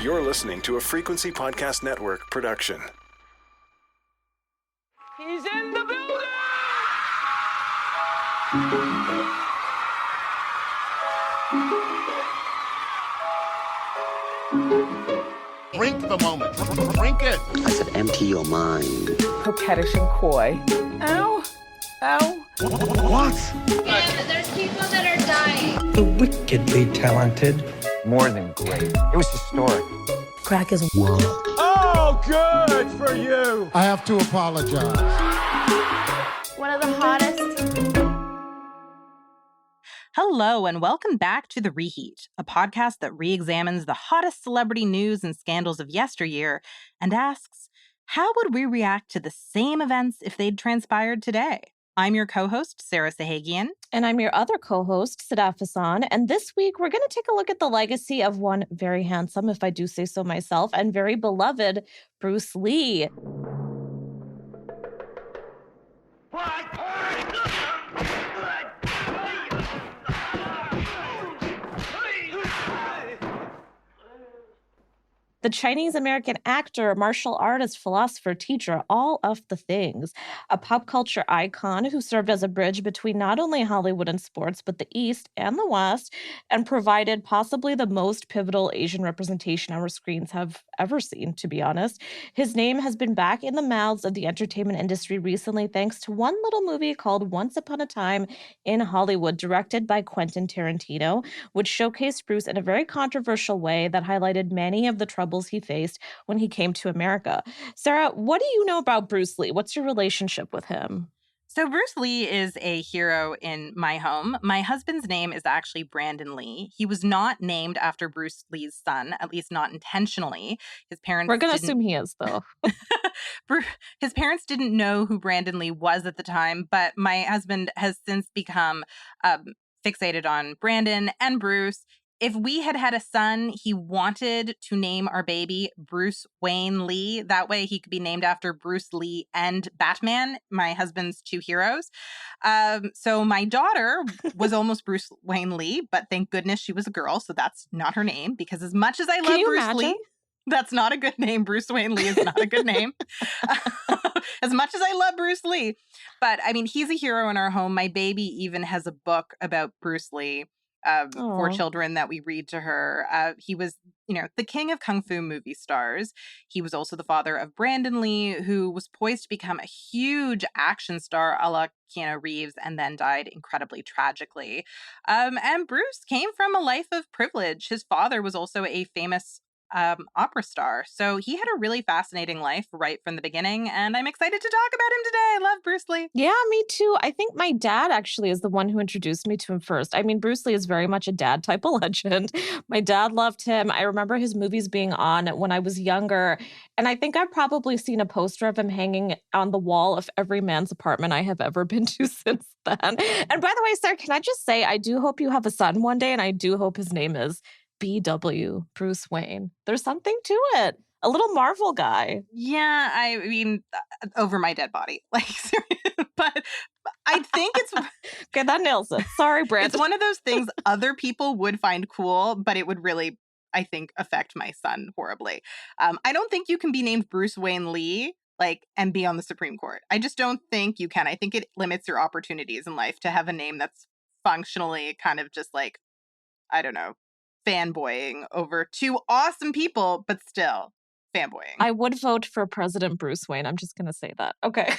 You're listening to a Frequency Podcast Network production. He's in the building! Drink the moment. Drink it. I said empty your mind. Coquettish and coy. Ow. Ow. What? Yeah, there's people that are dying. The wickedly talented. More than great. It was historic. Crack is World. Oh, good for you. I have to apologize. One of the hottest. Hello, and welcome back to The Reheat, a podcast that re-examines the hottest celebrity news and scandals of yesteryear and asks, how would we react to the same events if they'd transpired today? I'm your co-host, Sarah Sahagian. And I'm your other co-host, Sadaf. And this week, we're going to take a look at the legacy of one very handsome, if I do say so myself, and very beloved Bruce Lee. The Chinese-American actor, martial artist, philosopher, teacher, all of the things. A pop culture icon who served as a bridge between not only Hollywood and sports, but the East and the West, and provided possibly the most pivotal Asian representation our screens have ever seen, to be honest. His name has been back in the mouths of the entertainment industry recently thanks to one little movie called Once Upon a Time in Hollywood, directed by Quentin Tarantino, which showcased Bruce in a very controversial way that highlighted many of the troubles he faced when he came to America. Sarah, what do you know about Bruce Lee? What's your relationship with him? So Bruce Lee is a hero in my home. My husband's name is actually Brandon Lee. He was not named after Bruce Lee's son, at least not intentionally. His parents We're going to assume he is, though. His parents didn't know who Brandon Lee was at the time, but my husband has since become fixated on Brandon and Bruce. If we had had a son, he wanted to name our baby Bruce Wayne Lee. That way he could be named after Bruce Lee and Batman, my husband's two heroes. So my daughter was almost Bruce Wayne Lee, but thank goodness she was a girl, so that's not her name. Because as much as I love Bruce Lee, that's not a good name. Bruce Wayne Lee is not a good name. As much as I love Bruce Lee. But I mean, he's a hero in our home. My baby even has a book about Bruce Lee. For children that we read to her. He was, the king of Kung Fu movie stars. He was also the father of Brandon Lee, who was poised to become a huge action star a la Keanu Reeves and then died incredibly tragically. And Bruce came from a life of privilege. His father was also a famous opera star. So he had a really fascinating life right from the beginning, and I'm excited to talk about him today. I love Bruce Lee. Yeah, me too. I think my dad actually is the one who introduced me to him first. I mean, Bruce Lee is very much a dad type of legend. My dad loved him. I remember his movies being on when I was younger, and I think I've probably seen a poster of him hanging on the wall of every man's apartment I have ever been to since then. And by the way, Sarah, can I just say, I do hope you have a son one day, and I do hope his name is BW, Bruce Wayne. There's something to it. A little Marvel guy. Yeah, I mean, over my dead body. Like, but I think it's... Okay, that nails it. Sorry, Brandon. It's one of those things other people would find cool, but it would really, I think, affect my son horribly. I don't think you can be named Bruce Wayne Lee, and be on the Supreme Court. I just don't think you can. I think it limits your opportunities in life to have a name that's functionally kind of just I don't know, fanboying over two awesome people, but still fanboying. I would vote for President Bruce Wayne. I'm just going to say that. Okay.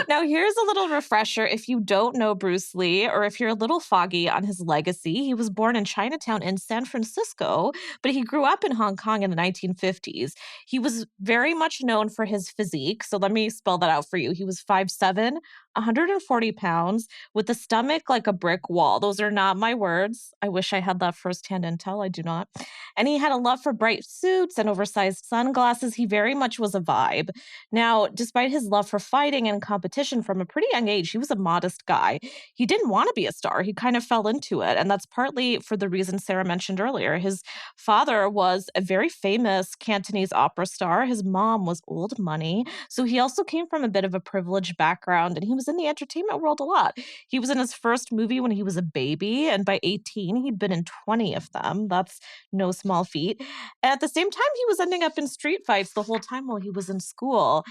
Now, here's a little refresher. If you don't know Bruce Lee, or if you're a little foggy on his legacy, he was born in Chinatown in San Francisco, but he grew up in Hong Kong in the 1950s. He was very much known for his physique. So let me spell that out for you. He was 5'7", 140 pounds, with a stomach like a brick wall. Those are not my words. I wish I had that firsthand intel. I do not. And he had a love for bright suits and oversized sunglasses. He very much was a vibe. Now, despite his love for fighting and competition from a pretty young age, he was a modest guy. He didn't want to be a star. He kind of fell into it. And that's partly for the reason Sarah mentioned earlier. His father was a very famous Cantonese opera star. His mom was old money. So he also came from a bit of a privileged background, and he was was in the entertainment world a lot. He was in his first movie when he was a baby, and by 18, he'd been in 20 of them. That's no small feat. And at the same time, he was ending up in street fights the whole time while he was in school.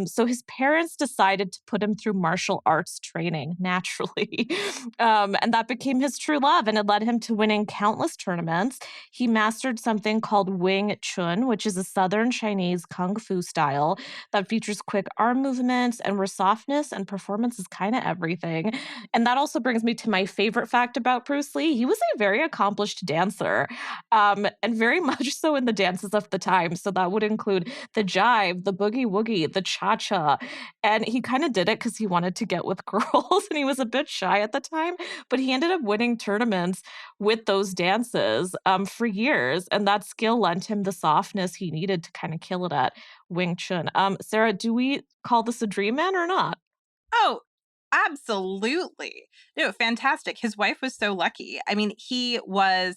So his parents decided to put him through martial arts training naturally. And that became his true love, and it led him to winning countless tournaments. He mastered something called Wing Chun, which is a southern Chinese kung fu style that features quick arm movements and where softness and performance is kind of everything. And that also brings me to my favorite fact about Bruce Lee. He was a very accomplished dancer, and very much so in the dances of the time. So that would include the jive, the boogie woogie, the cha-cha. And he kind of did it because he wanted to get with girls and he was a bit shy at the time, but he ended up winning tournaments with those dances for years. And that skill lent him the softness he needed to kind of kill it at Wing Chun. Sarah, do we call this a dream man or not? Oh, absolutely. No, fantastic. His wife was so lucky. I mean, he was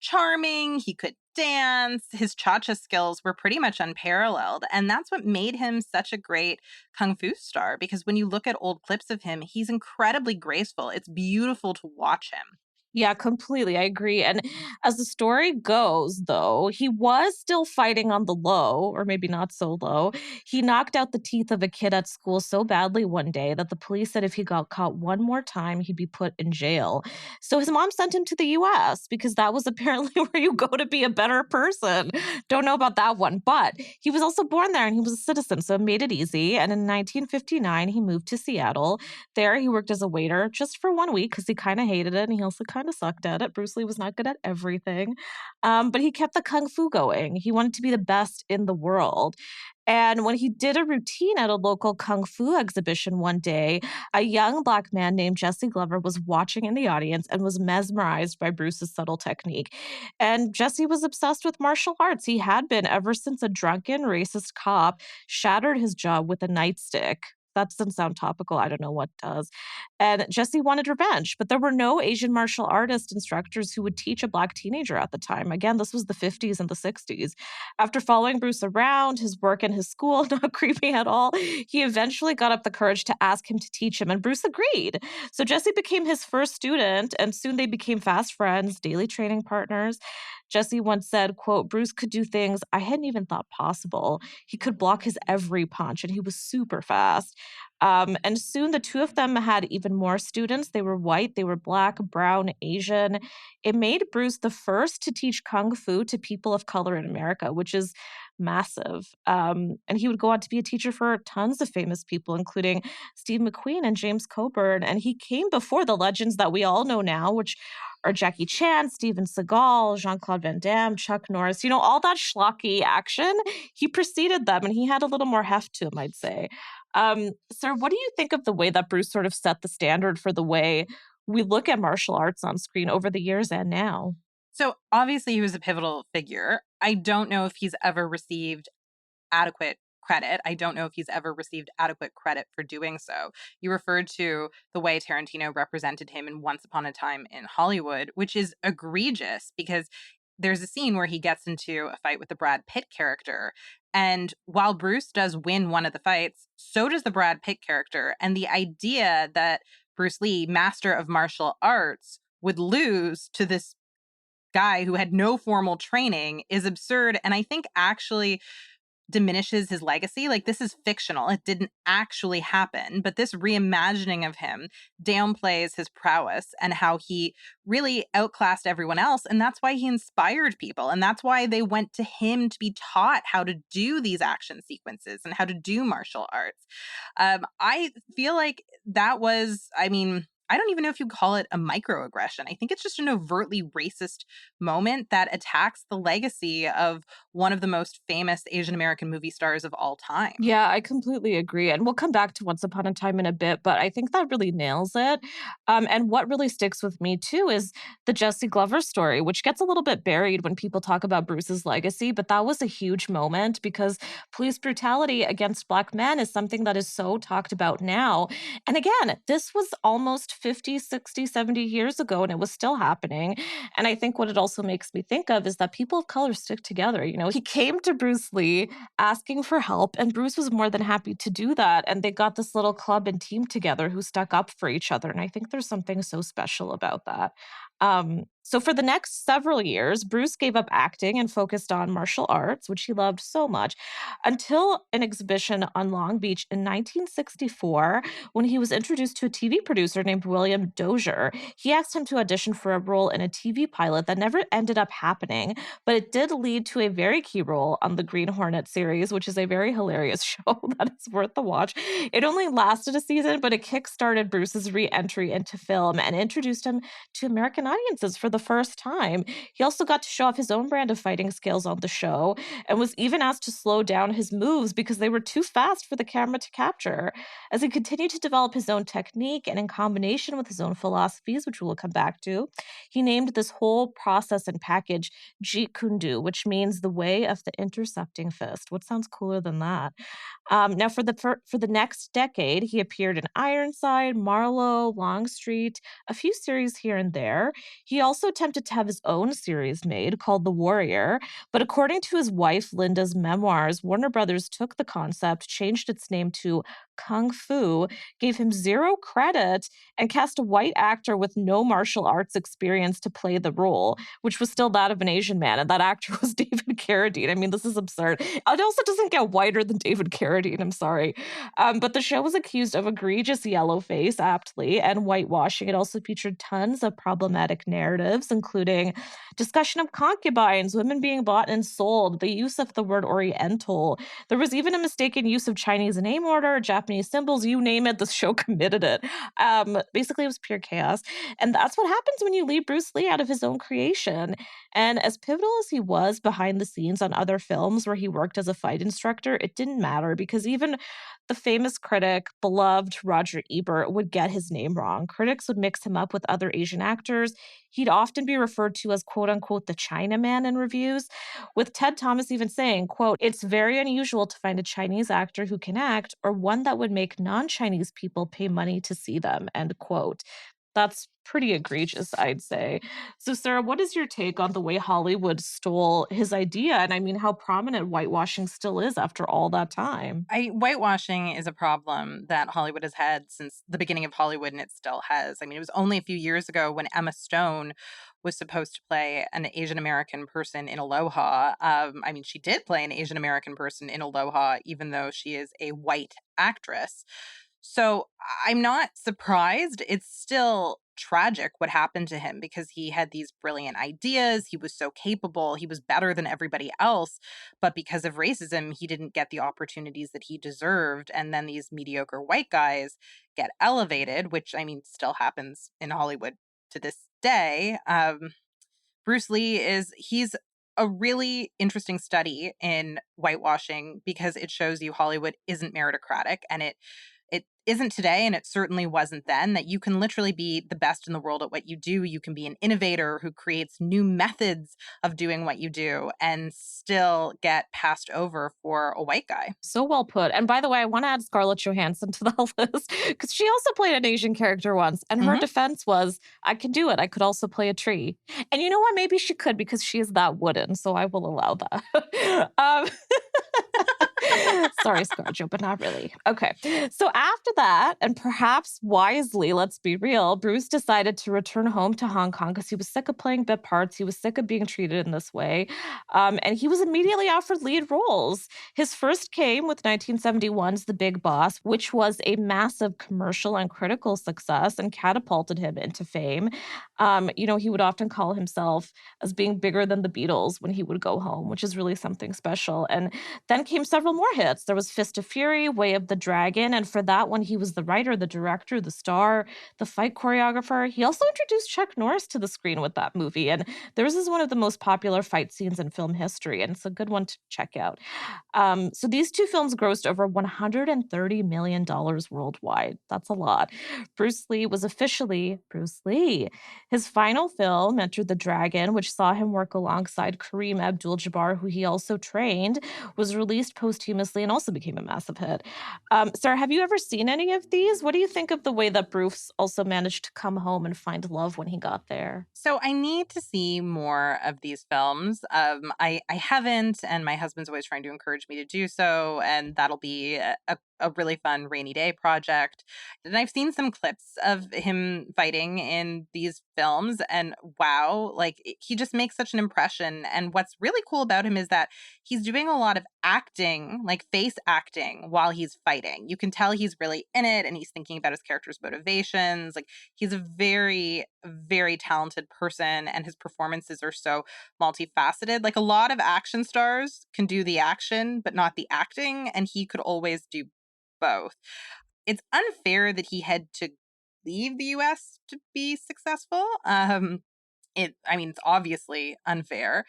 charming, he could dance, his cha-cha skills were pretty much unparalleled. And that's what made him such a great kung fu star, because when you look at old clips of him, he's incredibly graceful. It's beautiful to watch him. Yeah, completely. I agree. And as the story goes, though, he was still fighting on the low, or maybe not so low. He knocked out the teeth of a kid at school so badly one day that the police said if he got caught one more time, he'd be put in jail. So his mom sent him to the US because that was apparently where you go to be a better person. Don't know about that one. But he was also born there and he was a citizen, so it made it easy. And in 1959, he moved to Seattle. There, he worked as a waiter just for 1 week because he kind of hated it and he also kind of sucked at it. Bruce Lee was not good at everything, but he kept the kung fu going. He wanted to be the best in the world. And when he did a routine at a local kung fu exhibition one day, a young Black man named Jesse Glover was watching in the audience and was mesmerized by Bruce's subtle technique. And Jesse was obsessed with martial arts. He had been ever since a drunken, racist cop shattered his jaw with a nightstick. That doesn't sound topical. I don't know what does. And Jesse wanted revenge, but there were no Asian martial artist instructors who would teach a Black teenager at the time. Again, this was the 50s and the 60s. After following Bruce around, his work and his school, not creepy at all, he eventually got up the courage to ask him to teach him, and Bruce agreed. So Jesse became his first student, and soon they became fast friends, daily training partners. Jesse once said, quote, Bruce could do things I hadn't even thought possible. He could block his every punch, and he was super fast. And soon the two of them had even more students. They were white, they were Black, brown, Asian. It made Bruce the first to teach Kung Fu to people of color in America, which is massive. And he would go on to be a teacher for tons of famous people, including Steve McQueen and James Coburn. And he came before the legends that we all know now, which are Jackie Chan, Steven Seagal, Jean-Claude Van Damme, Chuck Norris, all that schlocky action. He preceded them and he had a little more heft to him, I'd say. Sir, what do you think of the way that Bruce sort of set the standard for the way we look at martial arts on screen over the years and now? So obviously he was a pivotal figure. I don't know if he's ever received adequate credit. I don't know if he's ever received adequate credit for doing so. You referred to the way Tarantino represented him in Once Upon a Time in Hollywood, which is egregious because there's a scene where he gets into a fight with the Brad Pitt character. And while Bruce does win one of the fights, so does the Brad Pitt character. And the idea that Bruce Lee, master of martial arts, would lose to this guy who had no formal training is absurd. And I think actually diminishes his legacy. Like, this is fictional. It didn't actually happen, but this reimagining of him downplays his prowess and how he really outclassed everyone else. And that's why he inspired people. And that's why they went to him to be taught how to do these action sequences and how to do martial arts. I feel like that was, I don't even know if you call it a microaggression. I think it's just an overtly racist moment that attacks the legacy of one of the most famous Asian American movie stars of all time. Yeah, I completely agree. And we'll come back to Once Upon a Time in a bit, but I think that really nails it. And what really sticks with me too is the Jesse Glover story, which gets a little bit buried when people talk about Bruce's legacy, but that was a huge moment because police brutality against Black men is something that is so talked about now. And again, this was almost almost 50, 60, 70 years ago, and it was still happening. And I think what it also makes me think of is that people of color stick together. He came to Bruce Lee asking for help, and Bruce was more than happy to do that. And they got this little club and team together who stuck up for each other. And I think there's something so special about that. So for the next several years, Bruce gave up acting and focused on martial arts, which he loved so much, until an exhibition on Long Beach in 1964, when he was introduced to a TV producer named William Dozier. He asked him to audition for a role in a TV pilot that never ended up happening, but it did lead to a very key role on the Green Hornet series, which is a very hilarious show that is worth the watch. It only lasted a season, but it kickstarted Bruce's re-entry into film and introduced him to American audiences for the first time. He also got to show off his own brand of fighting skills on the show and was even asked to slow down his moves because they were too fast for the camera to capture. As he continued to develop his own technique and in combination with his own philosophies, which we will come back to, he named this whole process and package Jeet Kune Do, which means the way of the intercepting fist. What sounds cooler than that? Now, for the next decade, he appeared in Ironside, Marlowe, Longstreet, a few series here and there. He also attempted to have his own series made called The Warrior, but according to his wife Linda's memoirs, Warner Brothers took the concept, changed its name to Kung Fu, gave him zero credit, and cast a white actor with no martial arts experience to play the role, which was still that of an Asian man, and that actor was David Carradine. I mean, this is absurd. It also doesn't get whiter than David Carradine, I'm sorry. But the show was accused of egregious yellowface, aptly, and whitewashing. It also featured tons of problematic narratives, including discussion of concubines, women being bought and sold, the use of the word Oriental. There was even a mistaken use of Chinese name order, Japanese symbols, you name it, the show committed it. Basically, it was pure chaos. And that's what happens when you leave Bruce Lee out of his own creation. And as pivotal as he was behind the scenes on other films where he worked as a fight instructor, it didn't matter because even the famous critic, beloved Roger Ebert, would get his name wrong. Critics would mix him up with other Asian actors. He'd often be referred to as, quote unquote, the Chinaman in reviews, with Ted Thomas even saying, quote, "It's very unusual to find a Chinese actor who can act or one that would make non-Chinese people pay money to see them," end quote. That's pretty egregious, I'd say. So, Sarah, what is your take on the way Hollywood stole his idea? And I mean, how prominent whitewashing still is after all that time? Whitewashing is a problem that Hollywood has had since the beginning of Hollywood, and it still has. I mean, it was only a few years ago when Emma Stone was supposed to play an Asian American person in Aloha. I mean, she did play an Asian American person in Aloha, even though she is a white actress. So I'm not surprised. It's still tragic what happened to him because he had these brilliant ideas. He was so capable. He was better than everybody else. But because of racism, he didn't get the opportunities that he deserved. And then these mediocre white guys get elevated, which, I mean, still happens in Hollywood to this day. Bruce Lee he's a really interesting study in whitewashing because it shows you Hollywood isn't meritocratic, and it isn't today, and it certainly wasn't then, that you can literally be the best in the world at what you do. You can be an innovator who creates new methods of doing what you do and still get passed over for a white guy. So well put. And by the way, I want to add Scarlett Johansson to the list because she also played an Asian character once. And her defense was, I could do it. I could also play a tree. And you know what? Maybe she could because she is that wooden. So I will allow that. Sorry, ScarJo, but not really. Okay. So after that, and perhaps wisely, let's be real, Bruce decided to return home to Hong Kong because he was sick of playing bit parts. He was sick of being treated in this way. And he was immediately offered lead roles. His first came with 1971's The Big Boss, which was a massive commercial and critical success and catapulted him into fame. He would often call himself as being bigger than the Beatles when he would go home, which is really something special. And then came several more hits. There was Fist of Fury, Way of the Dragon, and for that one, he was the writer, the director, the star, the fight choreographer. He also introduced Chuck Norris to the screen with that movie, and theirs is one of the most popular fight scenes in film history, and it's a good one to check out. So these two films grossed over $130 million worldwide. That's a lot. Bruce Lee was officially Bruce Lee. His final film, Enter the Dragon, which saw him work alongside Kareem Abdul-Jabbar, who he also trained, was released posthumously and also also became a massive hit. Sarah, have you ever seen any of these? What do you think of the way that Bruce also managed to come home and find love when he got there? So I need to see more of these films. I haven't, and my husband's always trying to encourage me to do so, and that'll be a really fun rainy day project. And I've seen some clips of him fighting in these films, and wow, he just makes such an impression. And what's really cool about him is that he's doing a lot of acting, like face acting, while he's fighting. You can tell he's really in it, and he's thinking about his character's motivations. Like, he's a very, very talented person, and his performances are so multifaceted. Like, a lot of action stars can do the action, but not the acting, and he could always do both. It's unfair that he had to leave the US to be successful. It's obviously unfair.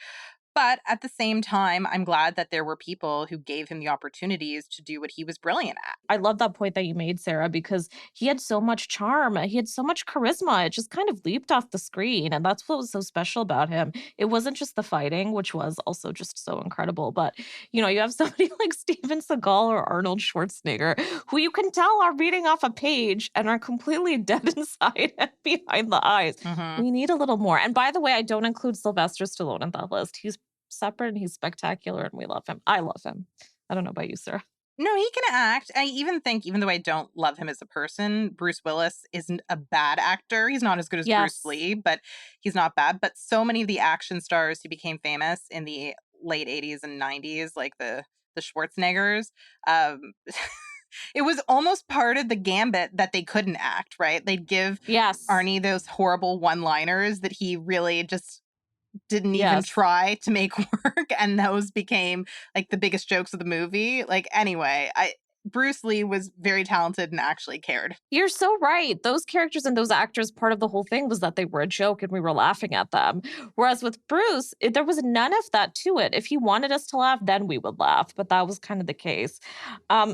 But at the same time, I'm glad that there were people who gave him the opportunities to do what he was brilliant at. I love that point that you made, Sarah, because he had so much charm. He had so much charisma. It just kind of leaped off the screen. And that's what was so special about him. It wasn't just the fighting, which was also just so incredible. But, you have somebody like Steven Seagal or Arnold Schwarzenegger, who you can tell are reading off a page and are completely dead inside and behind the eyes. Mhm. We need a little more. And by the way, I don't include Sylvester Stallone in that list. He's separate and he's spectacular and we love him. I love him. I don't know about you, Sarah. No, he can act. I even think, even though I don't love him as a person, Bruce Willis isn't a bad actor. He's not as good as Bruce Yes. Lee, but he's not bad. But so many of the action stars who became famous in the late 80s and 90s, like the Schwarzeneggers, um, it was almost part of the gambit that they couldn't act, right? They'd give Yes. Arnie those horrible one-liners that he really just didn't even Yes. try to make work, and those became like the biggest jokes of the movie. Like, anyway, Bruce Lee was very talented and actually cared. You're so right. Those characters and those actors, part of the whole thing was that they were a joke and we were laughing at them. Whereas with Bruce, there was none of that to it. If he wanted us to laugh, then we would laugh. But that was kind of the case.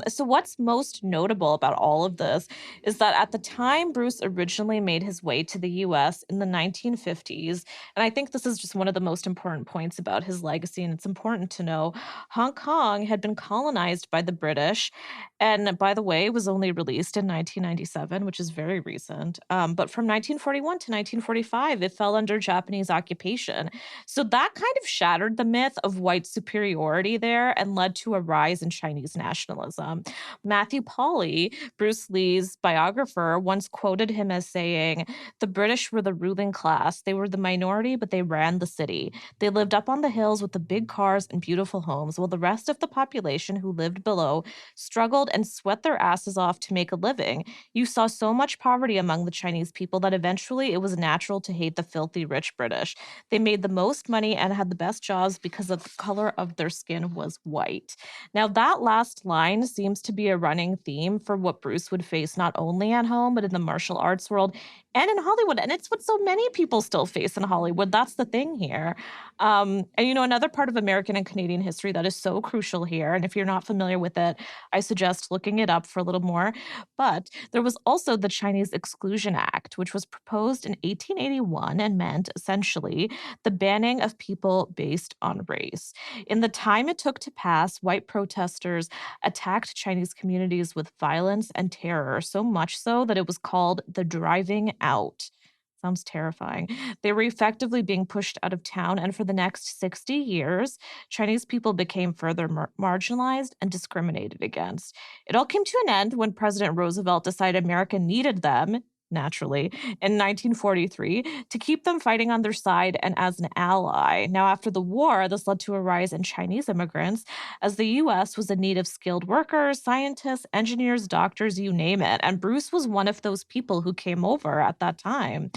So what's most notable about all of this is that at the time Bruce originally made his way to the US in the 1950s, and I think this is just one of the most important points about his legacy, and it's important to know, Hong Kong had been colonized by the British. And by the way, it was only released in 1997, which is very recent. But from 1941 to 1945, it fell under Japanese occupation. So that kind of shattered the myth of white superiority there and led to a rise in Chinese nationalism. Matthew Polly, Bruce Lee's biographer, once quoted him as saying, "The British were the ruling class. They were the minority, but they ran the city. They lived up on the hills with the big cars and beautiful homes, while the rest of the population who lived below struggled and sweat their asses off to make a living. You saw so much poverty among the Chinese people that eventually it was natural to hate the filthy rich British. They made the most money and had the best jobs because of the color of their skin was white." Now, that last line seems to be a running theme for what Bruce would face not only at home, but in the martial arts world and in Hollywood. And it's what so many people still face in Hollywood. That's the thing here. And another part of American and Canadian history that is so crucial here, and if you're not familiar with it, I suggest looking it up for a little more. But there was also the Chinese Exclusion Act, which was proposed in 1881 and meant essentially the banning of people based on race. In the time it took to pass, white protesters attacked Chinese communities with violence and terror, so much so that it was called the driving out. Sounds terrifying. They were effectively being pushed out of town, and for the next 60 years, Chinese people became further marginalized and discriminated against. It all came to an end when President Roosevelt decided America needed them, naturally, in 1943 to keep them fighting on their side and as an ally. Now, after the war, this led to a rise in Chinese immigrants as the US was in need of skilled workers, scientists, engineers, doctors, you name it. And Bruce was one of those people who came over at that time.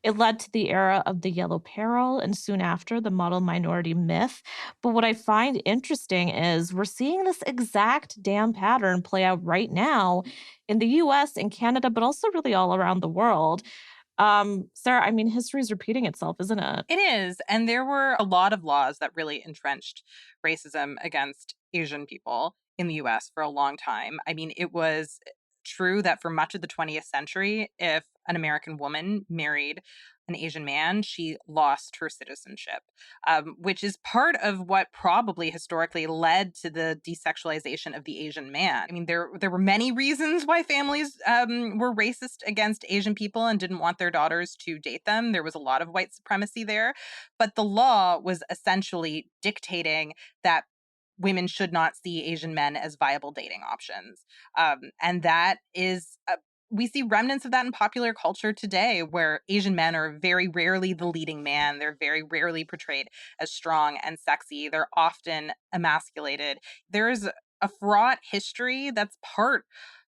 It led to the era of the Yellow Peril and soon after the model minority myth. But what I find interesting is we're seeing this exact damn pattern play out right now in the US and Canada, but also really all around the world. Sarah, history is repeating itself, isn't it? It is. And there were a lot of laws that really entrenched racism against Asian people in the US for a long time. It was true that for much of the 20th century, if an American woman married an Asian man, she lost her citizenship, which is part of what probably historically led to the desexualization of the Asian man. I mean, there were many reasons why families were racist against Asian people and didn't want their daughters to date them. There was a lot of white supremacy there, but the law was essentially dictating that women should not see Asian men as viable dating options. And that is we see remnants of that in popular culture today, where Asian men are very rarely the leading man. They're very rarely portrayed as strong and sexy. They're often emasculated. There's a fraught history that's part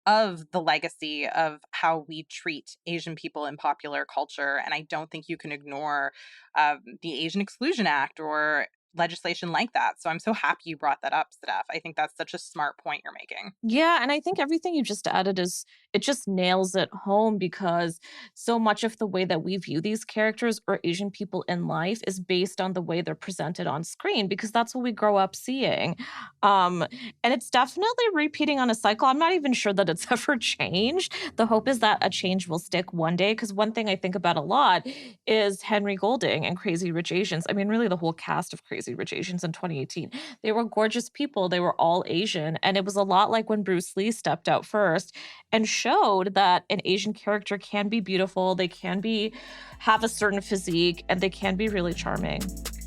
of the legacy of how we treat Asian people in popular culture. And I don't think you can ignore the Asian Exclusion Act or legislation like that. So I'm so happy you brought that up, Sadaf. I think that's such a smart point you're making. Yeah, and I think everything you just added is it just nails it home because so much of the way that we view these characters or Asian people in life is based on the way they're presented on screen because that's what we grow up seeing. Um, and it's definitely repeating on a cycle. I'm not even sure that it's ever changed. The hope is that a change will stick one day because one thing I think about a lot is Henry Golding and Crazy Rich Asians. I mean, really the whole cast of Crazy Rich Asians in 2018. They were gorgeous people. They were all Asian. And it was a lot like when Bruce Lee stepped out first and showed that an Asian character can be beautiful, they can be have a certain physique, and they can be really charming.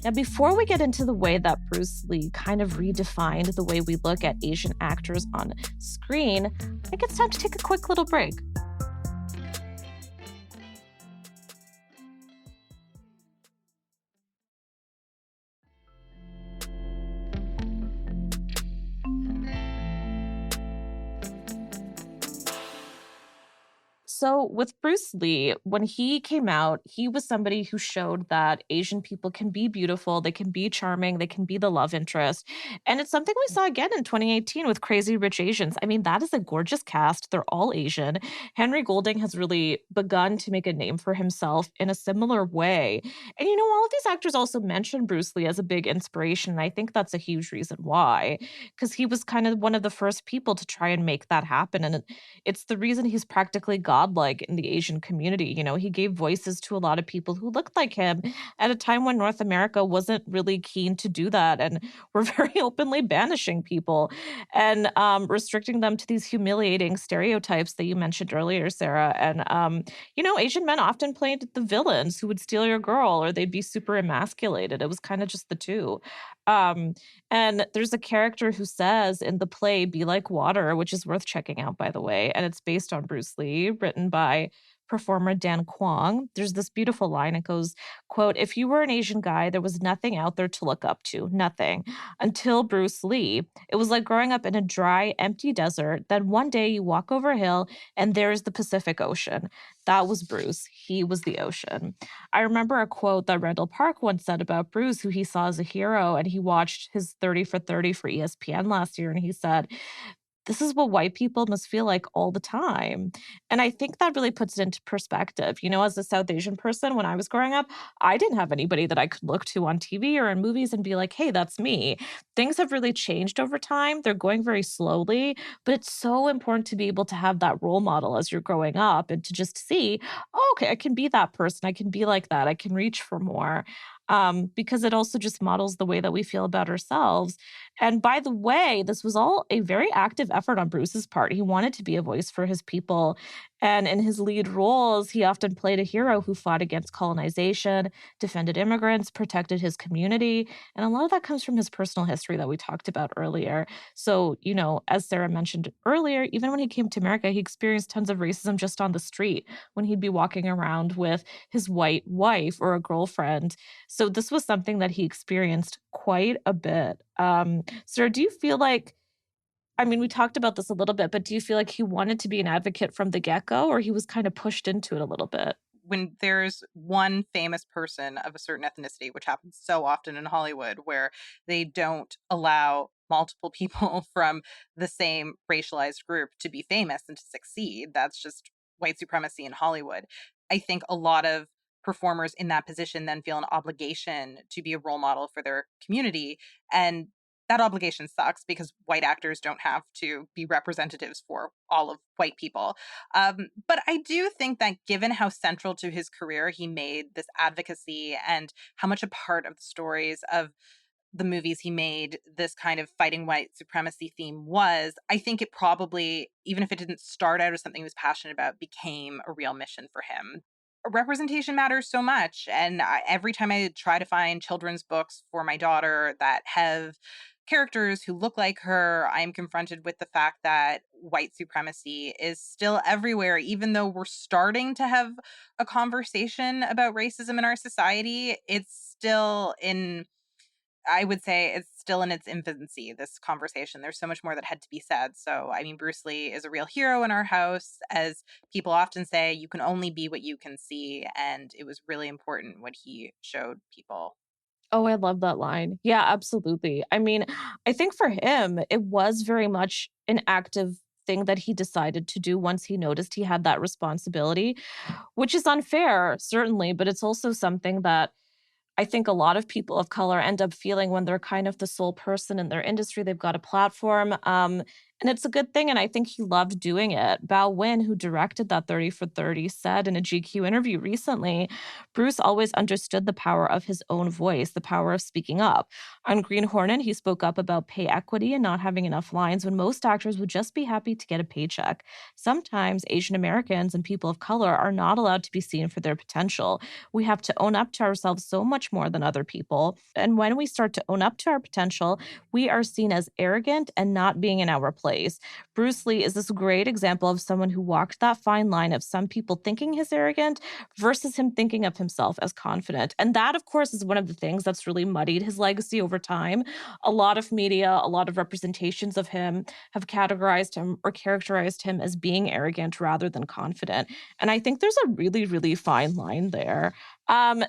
Now, before we get into the way that Bruce Lee kind of redefined the way we look at Asian actors on screen, I think it's time to take a quick little break. So, with Bruce Lee, when he came out, he was somebody who showed that Asian people can be beautiful, they can be charming, they can be the love interest. And it's something we saw again in 2018 with Crazy Rich Asians. I mean, that is a gorgeous cast. They're all Asian. Henry Golding has really begun to make a name for himself in a similar way. And all of these actors also mention Bruce Lee as a big inspiration. And I think that's a huge reason why, because he was kind of one of the first people to try and make that happen. And it's the reason he's practically godlike in the Asian community. He gave voices to a lot of people who looked like him at a time when North America wasn't really keen to do that and were very openly banishing people and restricting them to these humiliating stereotypes that you mentioned earlier, Sarah. And, Asian men often played the villains who would steal your girl or they'd be super emasculated. It was kind of just the two. Um, and there's a character who says in the play, Be Like Water, which is worth checking out, by the way. And it's based on Bruce Lee, written by performer Dan Kwong. There's this beautiful line. It goes, quote, if you were an Asian guy, there was nothing out there to look up to, nothing, until Bruce Lee. It was like growing up in a dry, empty desert. Then one day you walk over a hill and there's the Pacific Ocean. That was Bruce. He was the ocean. I remember a quote that Randall Park once said about Bruce, who he saw as a hero, and he watched his 30 for 30 for ESPN last year, and he said, this is what white people must feel like all the time. And I think that really puts it into perspective. As a South Asian person, when I was growing up, I didn't have anybody that I could look to on TV or in movies and be like, hey, that's me. Things have really changed over time. They're going very slowly, but it's so important to be able to have that role model as you're growing up and to just see, oh, okay, I can be that person. I can be like that. I can reach for more. Because it also just models the way that we feel about ourselves. And by the way, this was all a very active effort on Bruce's part. He wanted to be a voice for his people. And in his lead roles, he often played a hero who fought against colonization, defended immigrants, protected his community. And a lot of that comes from his personal history that we talked about earlier. So, as Sarah mentioned earlier, even when he came to America, he experienced tons of racism just on the street when he'd be walking around with his white wife or a girlfriend. So this was something that he experienced quite a bit. Sarah, do you feel like, I mean, we talked about this a little bit, but do you feel like he wanted to be an advocate from the get-go or he was kind of pushed into it a little bit? When there's one famous person of a certain ethnicity, which happens so often in Hollywood, where they don't allow multiple people from the same racialized group to be famous and to succeed, that's just white supremacy in Hollywood. I think a lot of performers in that position then feel an obligation to be a role model for their community. And that obligation sucks because white actors don't have to be representatives for all of white people. But I do think that given how central to his career he made this advocacy and how much a part of the stories of the movies he made this kind of fighting white supremacy theme was, I think it probably, even if it didn't start out as something he was passionate about, became a real mission for him. Representation matters so much. And every time I try to find children's books for my daughter that have characters who look like her, I'm confronted with the fact that white supremacy is still everywhere, even though we're starting to have a conversation about racism in our society. It's still in, I would say it's still in its infancy, this conversation. There's so much more that had to be said. So, I mean, Bruce Lee is a real hero in our house. As people often say, you can only be what you can see. And it was really important what he showed people. Oh, I love that line. Yeah, absolutely. I mean, I think for him, it was very much an active thing that he decided to do once he noticed he had that responsibility, which is unfair, certainly, but it's also something that I think a lot of people of color end up feeling when they're kind of the sole person in their industry. They've got a platform. And it's a good thing. And I think he loved doing it. Bao Win, who directed that 30 for 30, said in a GQ interview recently, Bruce always understood the power of his own voice, the power of speaking up. On Green Hornet, he spoke up about pay equity and not having enough lines when most actors would just be happy to get a paycheck. Sometimes Asian Americans and people of color are not allowed to be seen for their potential. We have to own up to ourselves so much more than other people. And when we start to own up to our potential, we are seen as arrogant and not being in our place. Bruce Lee is this great example of someone who walked that fine line of some people thinking he's arrogant versus him thinking of himself as confident. And that, of course, is one of the things that's really muddied his legacy over time. A lot of media, a lot of representations of him have categorized him or characterized him as being arrogant rather than confident. And I think there's a really, really fine line there.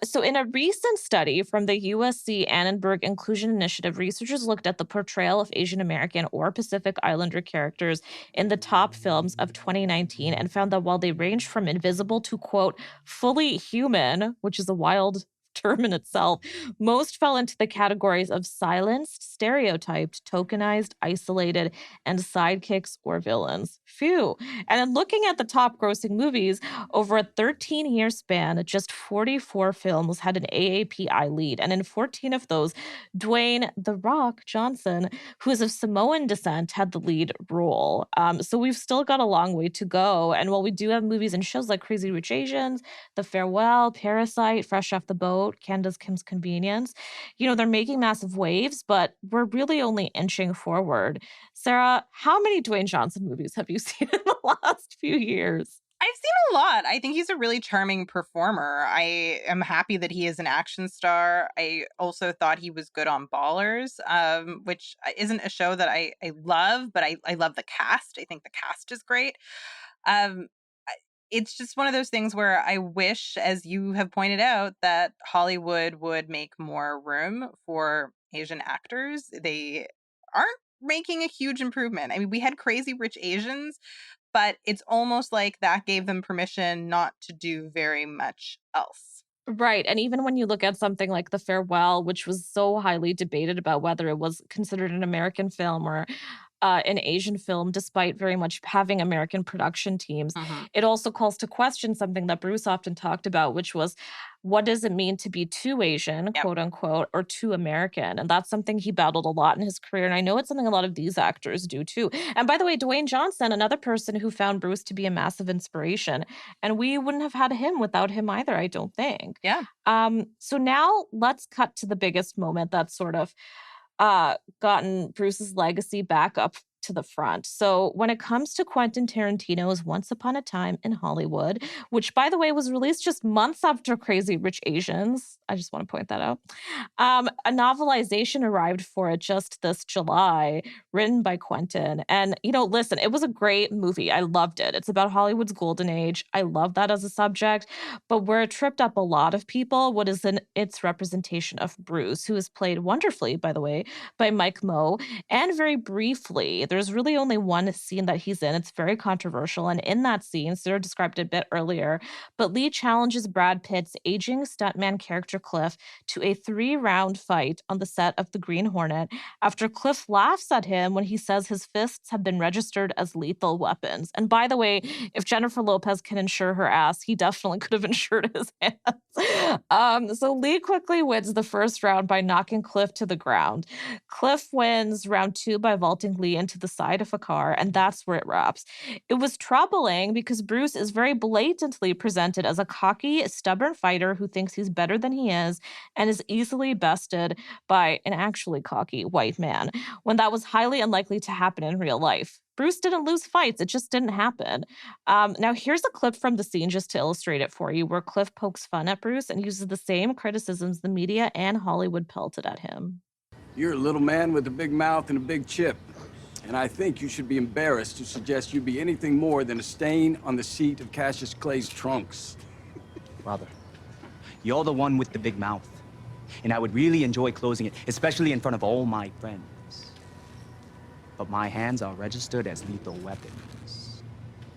So in a recent study from the USC Annenberg Inclusion Initiative, researchers looked at the portrayal of Asian American or Pacific Islander characters in the top films of 2019 and found that while they ranged from invisible to, quote, fully human, which is a wild term in itself, most fell into the categories of silenced, stereotyped, tokenized, isolated, and sidekicks or villains. Phew. And then looking at the top grossing movies, over a 13-year span, just 44 films had an AAPI lead. And in 14 of those, Dwayne "The Rock" Johnson, who is of Samoan descent, had the lead role. So we've still got a long way to go. And while we do have movies and shows like Crazy Rich Asians, The Farewell, Parasite, Fresh Off the Boat, Candace Kim's Convenience, they're making massive waves, but we're really only inching forward. Sarah, how many Dwayne Johnson movies have you seen in the last few years? I've seen a lot. I think he's a really charming performer. I am happy that he is an action star. I also thought he was good on Ballers, which isn't a show that I love, but I love the cast. I think the cast is great. Um, it's just one of those things where I wish, as you have pointed out, that Hollywood would make more room for Asian actors. They aren't making a huge improvement. I mean, we had Crazy Rich Asians, but it's almost like that gave them permission not to do very much else. Right. And even when you look at something like The Farewell, which was so highly debated about whether it was considered an American film or an Asian film, despite very much having American production teams, it also calls to question something that Bruce often talked about, which was what does it mean to be too Asian, quote unquote, or too American? And that's something he battled a lot in his career. And I know it's something a lot of these actors do too. And by the way, Dwayne Johnson, another person who found Bruce to be a massive inspiration. And we wouldn't have had him without him either, I don't think. Yeah. So now let's cut to the biggest moment that's sort of gotten Bruce's legacy back up to the front. So when it comes to Quentin Tarantino's Once Upon a Time in Hollywood, which by the way was released just months after Crazy Rich Asians, I just want to point that out, a novelization arrived for it just this July, written by Quentin. And, listen, it was a great movie. I loved it. It's about Hollywood's golden age. I love that as a subject. But where it tripped up a lot of people, what is in its representation of Bruce, who is played wonderfully, by the way, by Mike Moe, and very briefly, there's really only one scene that he's in. It's very controversial. And in that scene, Sarah described it a bit earlier, but Lee challenges Brad Pitt's aging stuntman character Cliff to a 3-round fight on the set of The Green Hornet after Cliff laughs at him when he says his fists have been registered as lethal weapons. And by the way, if Jennifer Lopez can insure her ass, he definitely could have insured his hands. So Lee quickly wins the first round by knocking Cliff to the ground. Cliff wins round 2 by vaulting Lee into the side of a car, and that's where it wraps. It was troubling because Bruce is very blatantly presented as a cocky, stubborn fighter who thinks he's better than he is and is easily bested by an actually cocky white man, when that was highly unlikely to happen in real life. Bruce didn't lose fights. It just didn't happen. Now, here's a clip from the scene just to illustrate it for you, where Cliff pokes fun at Bruce and uses the same criticisms the media and Hollywood pelted at him. You're a little man with a big mouth and a big chip. And I think you should be embarrassed to suggest you be anything more than a stain on the seat of Cassius Clay's trunks. Brother, you're the one with the big mouth. And I would really enjoy closing it, especially in front of all my friends. But my hands are registered as lethal weapons.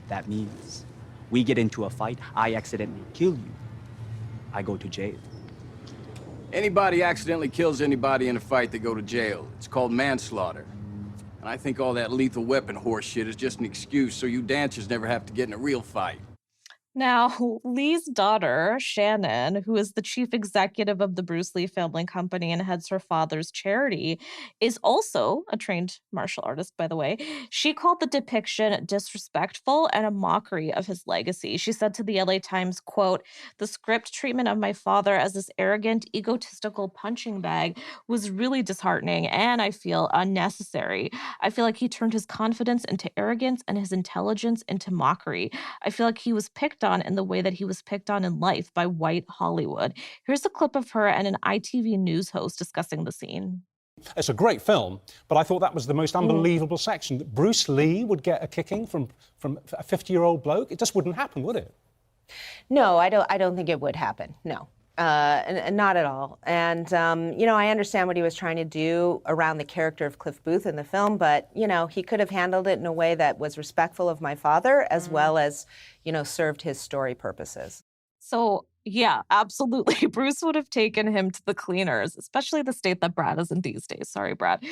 That means we get into a fight, I accidentally kill you, I go to jail. Anybody accidentally kills anybody in a fight, they go to jail. It's called manslaughter. And I think all that lethal weapon horse shit is just an excuse so you dancers never have to get in a real fight. Now, Lee's daughter, Shannon, who is the chief executive of the Bruce Lee Family Company and heads her father's charity, is also a trained martial artist, by the way. She called the depiction disrespectful and a mockery of his legacy. She said to the LA Times, quote, "The script treatment of my father as this arrogant, egotistical punching bag was really disheartening and I feel unnecessary. I feel like he turned his confidence into arrogance and his intelligence into mockery. I feel like he was picked on in the way that he was picked on in life by white Hollywood." Here's a clip of her and an ITV news host discussing the scene. It's a great film, but I thought that was the most unbelievable section. That Bruce Lee would get a kicking from a 50-year-old bloke. It just wouldn't happen, would it? No, I don't think it would happen. No. Not at all. And, I understand what he was trying to do around the character of Cliff Booth in the film, but, he could have handled it in a way that was respectful of my father as well as, served his story purposes. So, yeah, absolutely. Bruce would have taken him to the cleaners, especially the state that Brad is in these days. Sorry, Brad.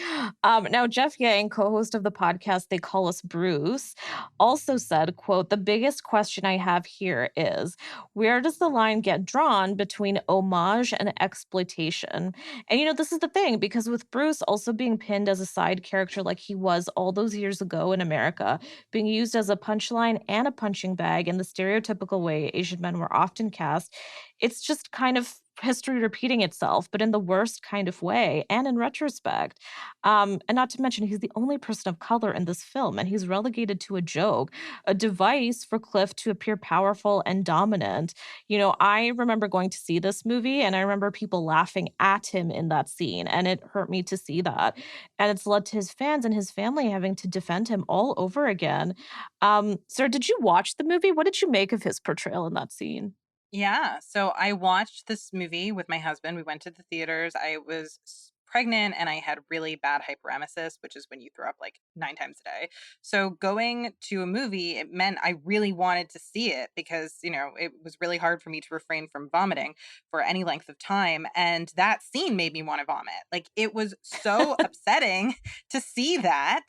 Now, Jeff Yang, co-host of the podcast They Call Us Bruce, also said, quote, "The biggest question I have here is, where does the line get drawn between homage and exploitation?" And, this is the thing, because with Bruce also being pinned as a side character like he was all those years ago in America, being used as a punchline and a punching bag in the stereotypical way Asian men were often cast, it's just kind of history repeating itself, but in the worst kind of way and in retrospect. And not to mention, he's the only person of color in this film, and he's relegated to a joke, a device for Cliff to appear powerful and dominant. I remember going to see this movie, and I remember people laughing at him in that scene, and it hurt me to see that. And it's led to his fans and his family having to defend him all over again. Sir, did you watch the movie? What did you make of his portrayal in that scene? Yeah, so I watched this movie with my husband. We went to the theaters. I was pregnant and I had really bad hyperemesis, which is when you throw up like 9 times a day. So going to a movie, it meant I really wanted to see it because, it was really hard for me to refrain from vomiting for any length of time. And that scene made me want to vomit. Like, it was so upsetting to see that.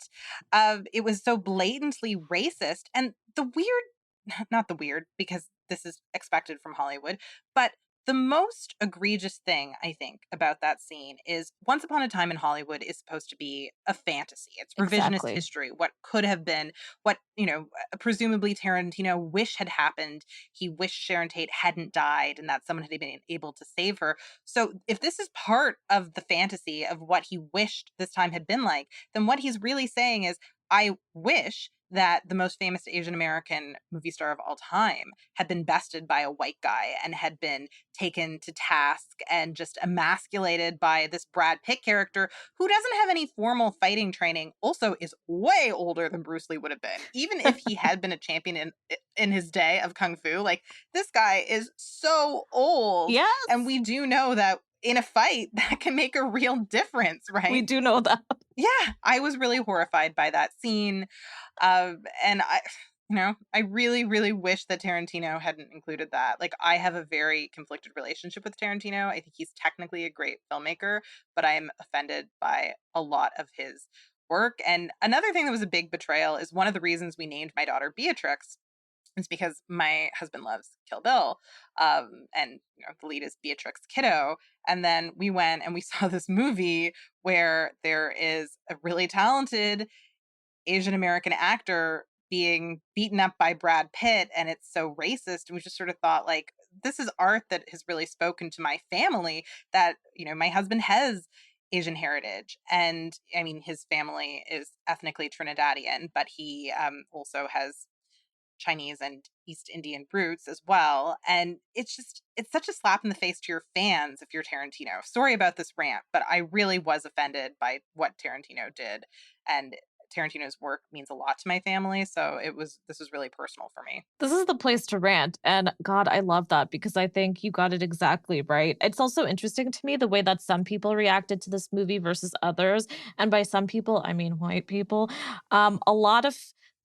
It was so blatantly racist. And not the weird, because this is expected from Hollywood, but the most egregious thing I think about that scene is Once Upon a Time in Hollywood is supposed to be a fantasy. It's revisionist history, what could have been, what, presumably Tarantino wished had happened. He wished Sharon Tate hadn't died and that someone had been able to save her. So if this is part of the fantasy of what he wished this time had been like, then what he's really saying is, I wish that the most famous Asian American movie star of all time had been bested by a white guy and had been taken to task and just emasculated by this Brad Pitt character who doesn't have any formal fighting training, also is way older than Bruce Lee would have been. Even if he had been a champion in his day of Kung Fu, like, this guy is so old. Yes. And we do know that in a fight that can make a real difference, right? We do know that. Yeah, I was really horrified by that scene. And I really, really wish that Tarantino hadn't included that. Like, I have a very conflicted relationship with Tarantino. I think he's technically a great filmmaker, but I am offended by a lot of his work. And another thing that was a big betrayal is one of the reasons we named my daughter Beatrix. It's because my husband loves Kill Bill, and the lead is Beatrix Kiddo. And then we went and we saw this movie where there is a really talented Asian American actor being beaten up by Brad Pitt, and it's so racist. And we just sort of thought, like, this is art that has really spoken to my family. That my husband has Asian heritage, and I mean, his family is ethnically Trinidadian, but he also has Chinese and East Indian roots as well. And it's such a slap in the face to your fans if you're Tarantino. Sorry about this rant, but I really was offended by what Tarantino did. And Tarantino's work means a lot to my family, so this was really personal for me. This is the place to rant. And God, I love that because I think you got it exactly right. It's also interesting to me the way that some people reacted to this movie versus others. And by some people, I mean white people. A lot of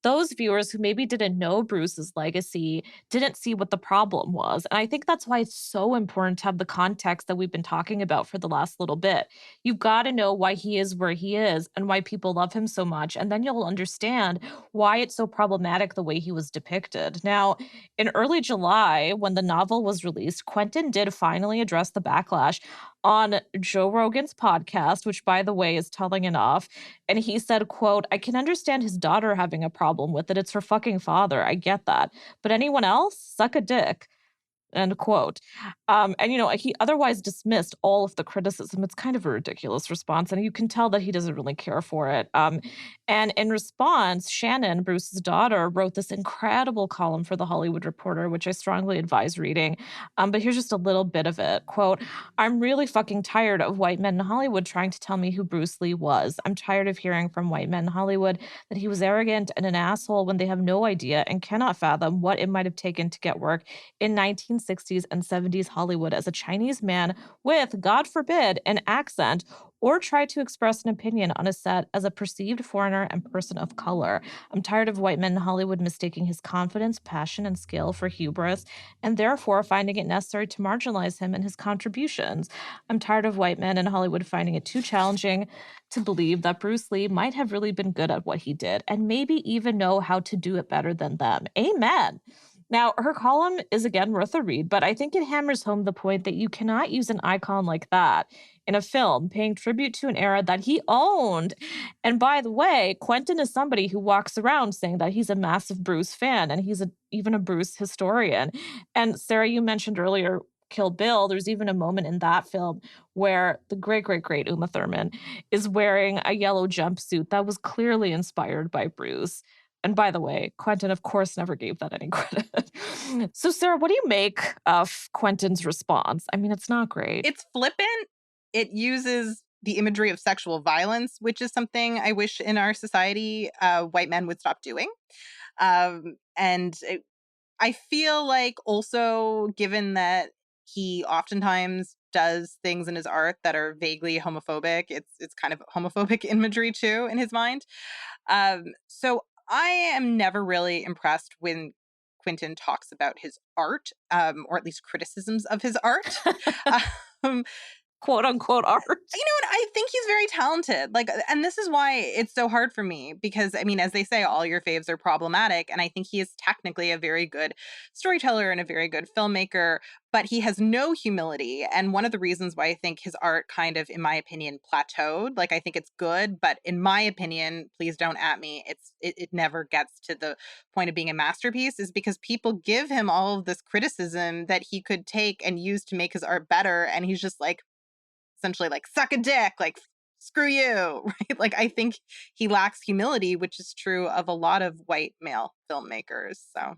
those viewers who maybe didn't know Bruce's legacy didn't see what the problem was. And I think that's why it's so important to have the context that we've been talking about for the last little bit. You've got to know why he is where he is and why people love him so much. And then you'll understand why it's so problematic the way he was depicted. Now, in early July, when the novel was released, Quentin did finally address the backlash on Joe Rogan's podcast, which, by the way, is telling enough. And he said, quote, "I can understand his daughter having a problem with it. It's her fucking father. I get that. But anyone else? Suck a dick." End quote. He otherwise dismissed all of the criticism. It's kind of a ridiculous response, and you can tell that he doesn't really care for it. And in response, Shannon, Bruce's daughter, wrote this incredible column for The Hollywood Reporter, which I strongly advise reading. But here's just a little bit of it. Quote, "I'm really fucking tired of white men in Hollywood trying to tell me who Bruce Lee was. I'm tired of hearing from white men in Hollywood that he was arrogant and an asshole when they have no idea and cannot fathom what it might have taken to get work in 1960s and 70s Hollywood as a Chinese man with, God forbid, an accent, or try to express an opinion on a set as a perceived foreigner and person of color. I'm tired of white men in Hollywood mistaking his confidence, passion, and skill for hubris, and therefore finding it necessary to marginalize him and his contributions. I'm tired of white men in Hollywood finding it too challenging to believe that Bruce Lee might have really been good at what he did, and maybe even know how to do it better than them. Amen." Now, her column is again worth a read, but I think it hammers home the point that you cannot use an icon like that in a film paying tribute to an era that he owned. And by the way, Quentin is somebody who walks around saying that he's a massive Bruce fan and he's even a Bruce historian. And Sarah, you mentioned earlier Kill Bill. There's even a moment in that film where the great, great, great Uma Thurman is wearing a yellow jumpsuit that was clearly inspired by Bruce. And by the way, Quentin, of course, never gave that any credit. So, Sarah, what do you make of Quentin's response? I mean, it's not great. It's flippant. It uses the imagery of sexual violence, which is something I wish in our society white men would stop doing. I feel like also, given that he oftentimes does things in his art that are vaguely homophobic, it's kind of homophobic imagery too in his mind. So I am never really impressed when Quentin talks about his art, or at least criticisms of his art. Quote unquote art. You know what? I think he's very talented. And this is why it's so hard for me because, I mean, as they say, all your faves are problematic. And I think he is technically a very good storyteller and a very good filmmaker, but he has no humility. And one of the reasons why I think his art kind of, in my opinion, plateaued, I think it's good, but in my opinion, please don't at me, it never gets to the point of being a masterpiece, is because people give him all of this criticism that he could take and use to make his art better. And he's just essentially suck a dick, screw you, right? I think he lacks humility, which is true of a lot of white male filmmakers. So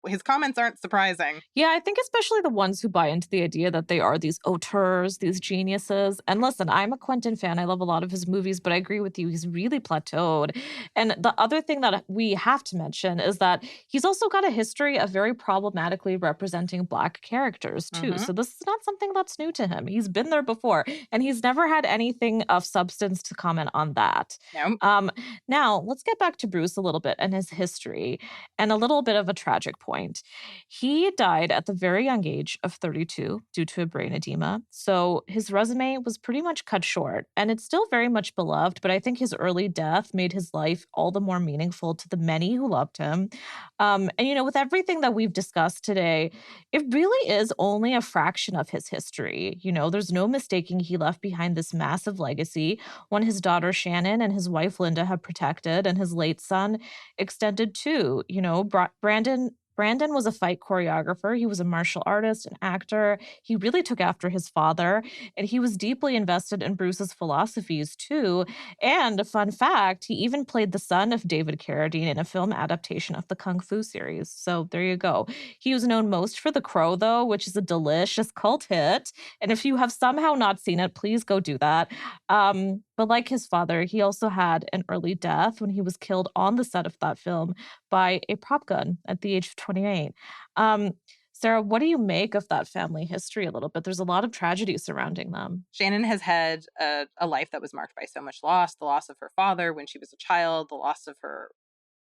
his comments aren't surprising. Yeah, I think especially the ones who buy into the idea that they are these auteurs, these geniuses. And listen, I'm a Quentin fan. I love a lot of his movies, but I agree with you. He's really plateaued. And the other thing that we have to mention is that he's also got a history of very problematically representing Black characters, too. So this is not something that's new to him. He's been there before, and he's never had anything of substance to comment on that. No. Now, let's get back to Bruce a little bit and his history and a little bit of a tragic point. He died at the very young age of 32 due to a brain edema. So his resume was pretty much cut short, and it's still very much beloved, but I think his early death made his life all the more meaningful to the many who loved him. With everything that we've discussed today, it really is only a fraction of his history. There's no mistaking he left behind this massive legacy, one his daughter Shannon and his wife Linda have protected, and his late son extended too. Brandon was a fight choreographer. He was a martial artist, an actor. He really took after his father, and he was deeply invested in Bruce's philosophies too. And a fun fact, he even played the son of David Carradine in a film adaptation of the Kung Fu series. So there you go. He was known most for The Crow, though, which is a delicious cult hit. And if you have somehow not seen it, please go do that. But like his father, he also had an early death when he was killed on the set of that film by a prop gun at the age of 28. Sarah, what do you make of that family history a little bit? There's a lot of tragedy surrounding them. Shannon has had a life that was marked by so much loss, the loss of her father when she was a child, the loss of her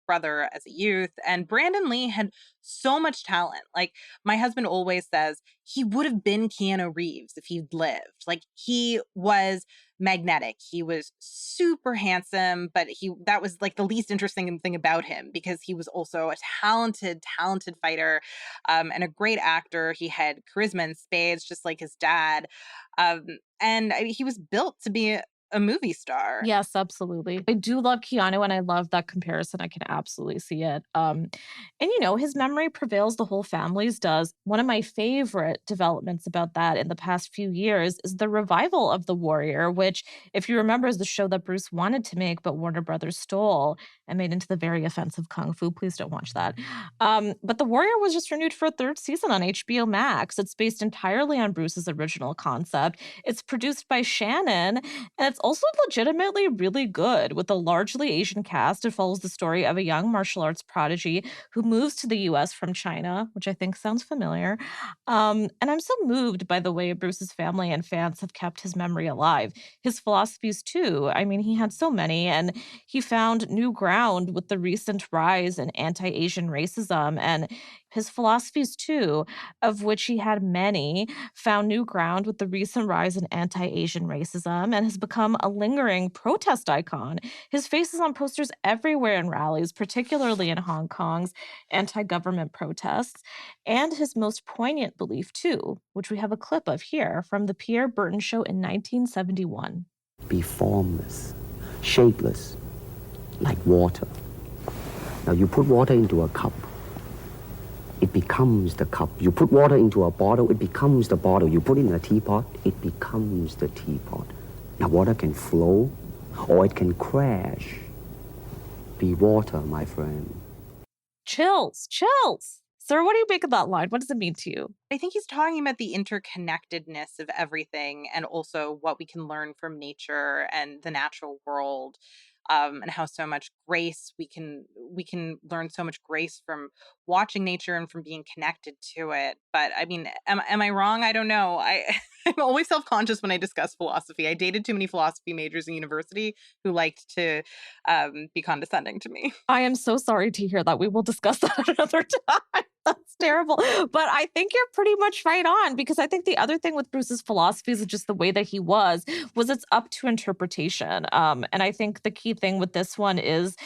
brother as a youth. And Brandon Lee had so much talent. Like, my husband always says he would have been Keanu Reeves if he'd lived. Like, he was magnetic. He was super handsome, but that was like the least interesting thing about him, because he was also a talented fighter, and a great actor. He had charisma in spades, just like his dad. He was built to be a movie star. Yes, absolutely. I do love Keanu, and I love that comparison. I can absolutely see it. His memory prevails, the whole family's does. One of my favorite developments about that in the past few years is the revival of The Warrior, which, if you remember, is the show that Bruce wanted to make, but Warner Brothers stole and made into the very offensive Kung Fu. Please don't watch that. But The Warrior was just renewed for a third season on HBO Max. It's based entirely on Bruce's original concept. It's produced by Shannon, and it's also legitimately really good. With a largely Asian cast, it follows the story of a young martial arts prodigy who moves to the US from China, which I think sounds familiar. And I'm so moved by the way Bruce's family and fans have kept his memory alive. His philosophies, too. I mean, he had so many, and he found new ground with the recent rise in anti-Asian racism, and his philosophies, too, of which he had many, found new ground with the recent rise in anti-Asian racism and has become a lingering protest icon. His face is on posters everywhere in rallies, particularly in Hong Kong's anti-government protests, and his most poignant belief, too, which we have a clip of here from the Pierre Berton show in 1971. Be formless, shapeless, like water. Now you put water into a cup, it becomes the cup. You put water into a bottle, it becomes the bottle. You put it in a teapot, it becomes the teapot. Now water can flow or it can crash. Be water, my friend. Chills. Sarah, what do you make of that line? What does it mean to you? I think he's talking about the interconnectedness of everything, and also what we can learn from nature and the natural world. And how so much grace we can learn so much grace from watching nature and from being connected to it. But I mean, am I wrong? I don't know. I'm always self-conscious when I discuss philosophy. I dated too many philosophy majors in university who liked to be condescending to me. I am so sorry to hear that. We will discuss that another time. That's terrible. But I think you're pretty much right on, because I think the other thing with Bruce's philosophies is just the way that he was it's up to interpretation. And I think the key thing with this one is,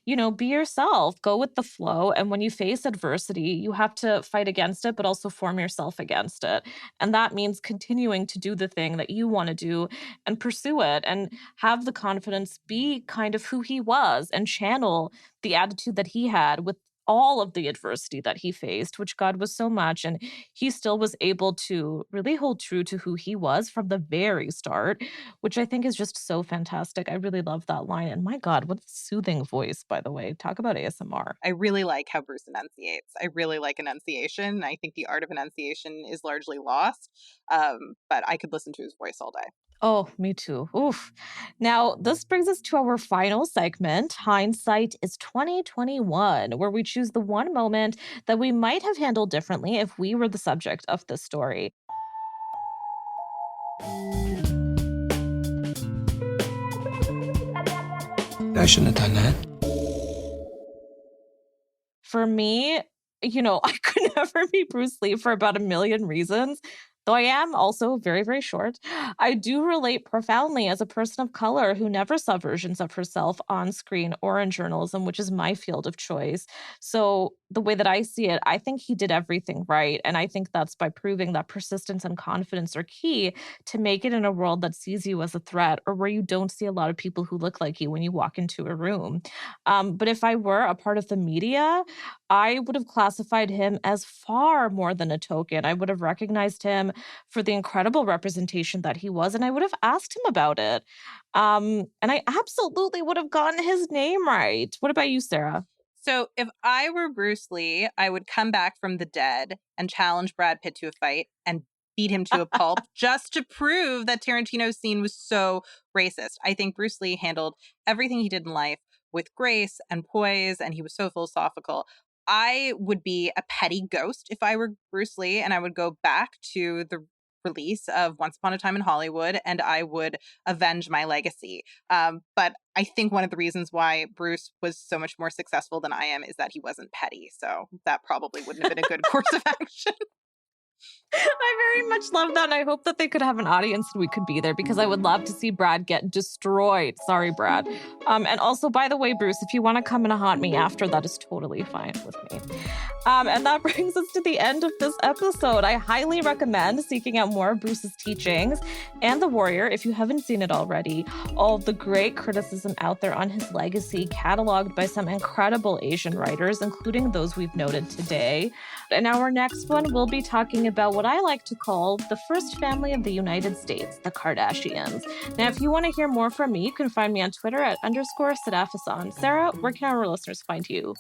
be yourself, go with the flow. And when you face adversity, you have to fight against it, but also form yourself against it. And that means continuing to do the thing that you want to do and pursue it and have the confidence, be kind of who he was and channel the attitude that he had with all of the adversity that he faced, which God was so much. And he still was able to really hold true to who he was from the very start, which I think is just so fantastic. I really love that line. And my God, what a soothing voice, by the way. Talk about ASMR. I really like how Bruce enunciates. I really like enunciation. I think the art of enunciation is largely lost, but I could listen to his voice all day. Oh, me too. Oof. Now, this brings us to our final segment, Hindsight is 2021, where we choose the one moment that we might have handled differently if we were the subject of this story. I shouldn't have done that. For me, I could never be Bruce Lee for about a million reasons. Though I am also very, very short, I do relate profoundly as a person of color who never saw versions of herself on screen or in journalism, which is my field of choice. So, the way that I see it, I think he did everything right. And I think that's by proving that persistence and confidence are key to make it in a world that sees you as a threat or where you don't see a lot of people who look like you when you walk into a room. But if I were a part of the media, I would have classified him as far more than a token. I would have recognized him for the incredible representation that he was, and I would have asked him about it. And I absolutely would have gotten his name right. What about you, Sarah? So if I were Bruce Lee, I would come back from the dead and challenge Brad Pitt to a fight and beat him to a pulp just to prove that Tarantino's scene was so racist. I think Bruce Lee handled everything he did in life with grace and poise, and he was so philosophical. I would be a petty ghost if I were Bruce Lee, and I would go back to the release of Once Upon a Time in Hollywood, and I would avenge my legacy. But I think one of the reasons why Bruce was so much more successful than I am is that he wasn't petty. So that probably wouldn't have been a good course of action. I very much love that. And I hope that they could have an audience and we could be there because I would love to see Brad get destroyed. Sorry, Brad. And also, by the way, Bruce, if you want to come and haunt me after, that is totally fine with me. And that brings us to the end of this episode. I highly recommend seeking out more of Bruce's teachings and The Warrior if you haven't seen it already. All of the great criticism out there on his legacy, cataloged by some incredible Asian writers, including those we've noted today. In our next one, we'll be talking about what I like to call the first family of the United States, the Kardashians. Now, if you want to hear more from me, you can find me on Twitter at _Sadaf Hassan. Sarah, where can our listeners find you?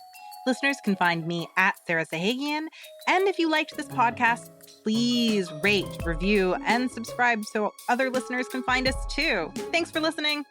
Listeners can find me at Sarah Sahagian. And if you liked this podcast, please rate, review, and subscribe so other listeners can find us too. Thanks for listening.